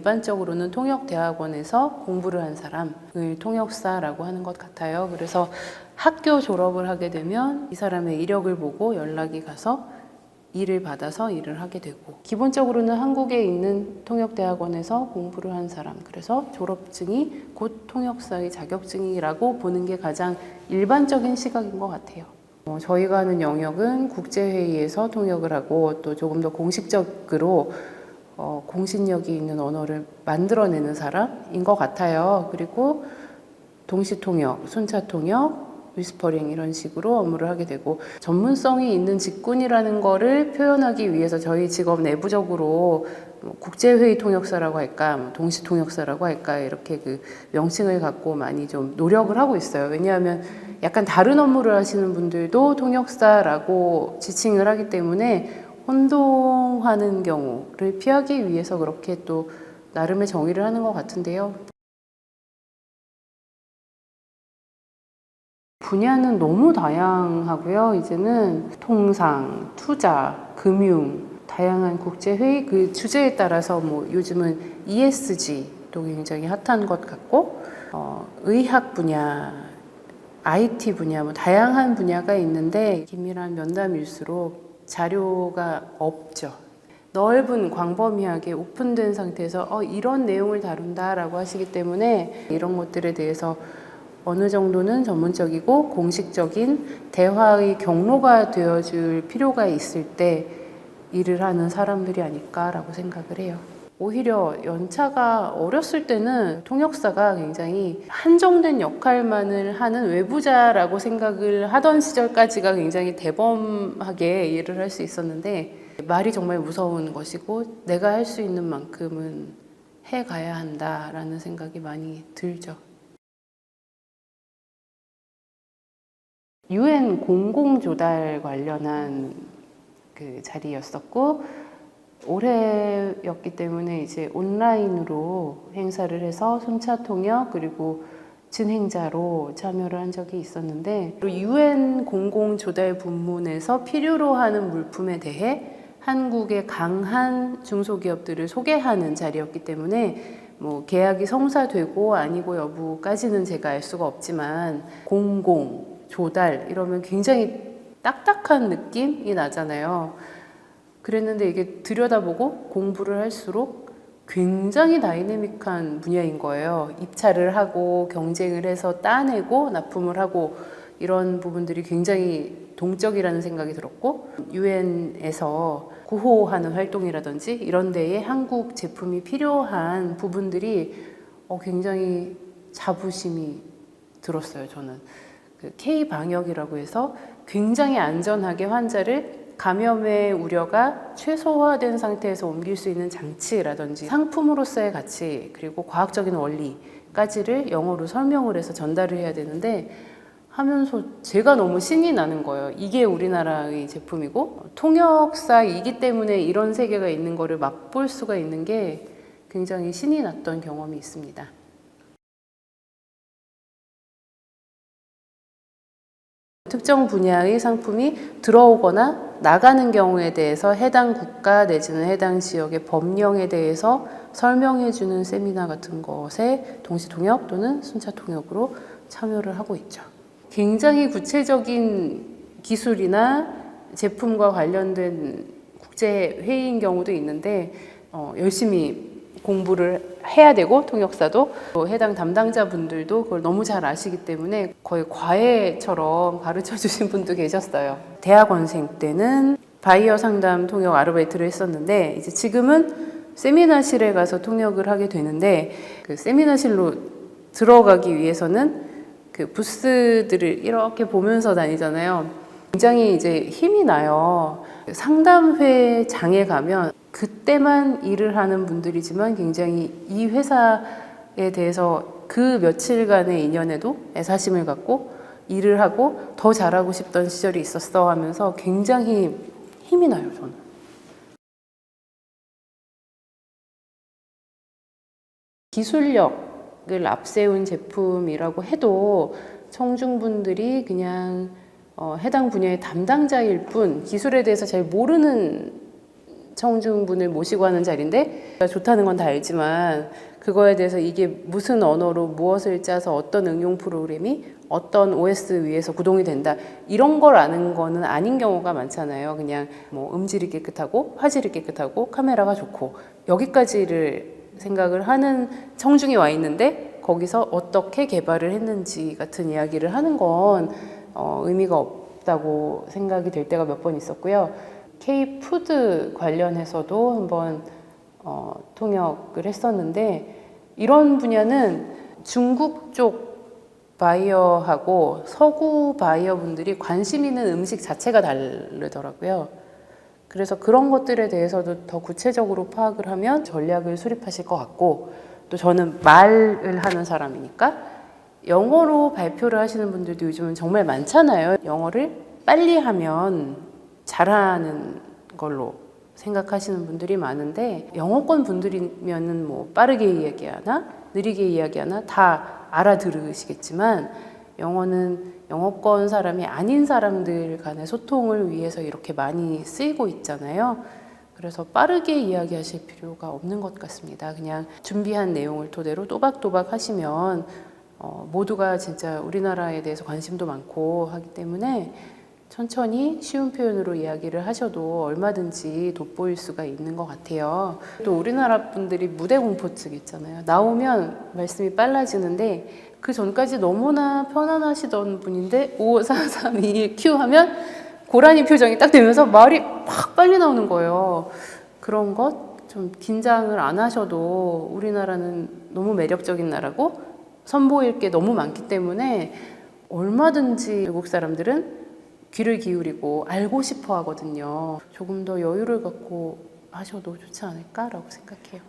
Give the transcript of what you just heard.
일반적으로는 통역대학원에서 공부를 한 사람을 통역사라고 하는 것 같아요. 그래서 학교 졸업을 하게 되면 이 사람의 이력을 보고 연락이 가서 일을 받아서 일을 하게 되고, 기본적으로는 한국에 있는 통역대학원에서 공부를 한 사람, 그래서 졸업증이 곧 통역사의 자격증이라고 보는 게 가장 일반적인 시각인 것 같아요. 저희가 하는 영역은 국제회의에서 통역을 하고 또 조금 더 공식적으로 공신력이 있는 언어를 만들어내는 사람인 것 같아요. 그리고 동시통역, 순차통역, 위스퍼링 이런 식으로 업무를 하게 되고, 전문성이 있는 직군이라는 거를 표현하기 위해서 저희 직업 내부적으로 국제회의 통역사라고 할까, 동시통역사라고 할까, 이렇게 그 명칭을 갖고 많이 좀 노력을 하고 있어요. 왜냐하면 약간 다른 업무를 하시는 분들도 통역사라고 지칭을 하기 때문에 혼동하는 경우를 피하기 위해서 그렇게 또 나름의 정의를 하는 것 같은데요. 분야는 너무 다양하고요. 이제는 통상, 투자, 금융, 다양한 국제회의, 그 주제에 따라서 뭐 요즘은 ESG도 굉장히 핫한 것 같고, 의학 분야, IT 분야, 뭐 다양한 분야가 있는데 긴밀한 면담일수록 자료가 없죠. 넓은 광범위하게 오픈된 상태에서 이런 내용을 다룬다라고 하시기 때문에 이런 것들에 대해서 어느 정도는 전문적이고 공식적인 대화의 경로가 되어줄 필요가 있을 때 일을 하는 사람들이 아닐까라고 생각을 해요. 오히려 연차가 어렸을 때는 통역사가 굉장히 한정된 역할만을 하는 외부자라고 생각을 하던 시절까지가 굉장히 대범하게 일을 할 수 있었는데, 말이 정말 무서운 것이고 내가 할 수 있는 만큼은 해가야 한다라는 생각이 많이 들죠. UN 공공조달 관련한 그 자리였었고, 올해였기 때문에 이제 온라인으로 행사를 해서 순차통역 그리고 진행자로 참여를 한 적이 있었는데, UN 공공조달 부문에서 필요로 하는 물품에 대해 한국의 강한 중소기업들을 소개하는 자리였기 때문에 뭐 계약이 성사되고 아니고 여부까지는 제가 알 수가 없지만, 공공 조달 이러면 굉장히 딱딱한 느낌이 나잖아요. 그랬는데 이게 들여다보고 공부를 할수록 굉장히 다이내믹한 분야인 거예요. 입찰을 하고 경쟁을 해서 따내고 납품을 하고 이런 부분들이 굉장히 동적이라는 생각이 들었고, 유엔에서 구호하는 활동이라든지 이런 데에 한국 제품이 필요한 부분들이 굉장히 자부심이 들었어요. 저는 그 K-방역이라고 해서 굉장히 안전하게 환자를 감염의 우려가 최소화된 상태에서 옮길 수 있는 장치라든지 상품으로서의 가치, 그리고 과학적인 원리까지를 영어로 설명을 해서 전달을 해야 되는데, 하면서 제가 너무 신이 나는 거예요. 이게 우리나라의 제품이고 통역사이기 때문에 이런 세계가 있는 거를 맛볼 수가 있는 게 굉장히 신이 났던 경험이 있습니다. 특정 분야의 상품이 들어오거나 나가는 경우에 대해서 해당 국가 내지는 해당 지역의 법령에 대해서 설명해주는 세미나 같은 것에 동시통역 또는 순차통역으로 참여를 하고 있죠. 굉장히 구체적인 기술이나 제품과 관련된 국제회의인 경우도 있는데 열심히 공부를 해야 되고, 통역사도 또 해당 담당자분들도 그걸 너무 잘 아시기 때문에 거의 과외처럼 가르쳐 주신 분도 계셨어요. 대학원생 때는 바이어 상담 통역 아르바이트를 했었는데, 이제 지금은 세미나실에 가서 통역을 하게 되는데, 그 세미나실로 들어가기 위해서는 그 부스들을 이렇게 보면서 다니잖아요. 굉장히 이제 힘이 나요. 상담회장에 가면 그때만 일을 하는 분들이지만 굉장히 이 회사에 대해서 그 며칠간의 인연에도 애사심을 갖고 일을 하고 더 잘하고 싶던 시절이 있었어 하면서 굉장히 힘이 나요, 저는. 기술력을 앞세운 제품이라고 해도 청중분들이 그냥 해당 분야의 담당자일 뿐 기술에 대해서 잘 모르는 청중분을 모시고 하는 자리인데 좋다는 건 다 알지만 그거에 대해서 이게 무슨 언어로 무엇을 짜서 어떤 응용 프로그램이 어떤 OS 위에서 구동이 된다 이런 걸 아는 거는 아닌 경우가 많잖아요. 그냥 뭐 음질이 깨끗하고 화질이 깨끗하고 카메라가 좋고 여기까지를 생각을 하는 청중이 와 있는데 거기서 어떻게 개발을 했는지 같은 이야기를 하는 건 의미가 없다고 생각이 될 때가 몇 번 있었고요. K-푸드 관련해서도 한번 통역을 했었는데 이런 분야는 중국 쪽 바이어하고 서구 바이어분들이 관심 있는 음식 자체가 다르더라고요. 그래서 그런 것들에 대해서도 더 구체적으로 파악을 하면 전략을 수립하실 것 같고 또 저는 말을 하는 사람이니까 영어로 발표를 하시는 분들도 요즘은 정말 많잖아요. 영어를 빨리 하면 잘하는 걸로 생각하시는 분들이 많은데 영어권 분들이면은 뭐 빠르게 이야기하나 느리게 이야기하나 다 알아들으시겠지만 영어는 영어권 사람이 아닌 사람들 간의 소통을 위해서 이렇게 많이 쓰이고 있잖아요. 그래서 빠르게 이야기하실 필요가 없는 것 같습니다. 그냥 준비한 내용을 토대로 또박또박 하시면 모두가 진짜 우리나라에 대해서 관심도 많고 하기 때문에 천천히 쉬운 표현으로 이야기를 하셔도 얼마든지 돋보일 수가 있는 것 같아요. 또 우리나라 분들이 무대 공포증 있잖아요. 나오면 말씀이 빨라지는데 그 전까지 너무나 편안하시던 분인데 5, 4, 3, 2, 1 큐 하면 고라니 표정이 딱 되면서 말이 확 빨리 나오는 거예요. 그런 것 좀 긴장을 안 하셔도 우리나라는 너무 매력적인 나라고 선보일 게 너무 많기 때문에 얼마든지 외국 사람들은 귀를 기울이고 알고 싶어 하거든요. 조금 더 여유를 갖고 하셔도 좋지 않을까라고 생각해요.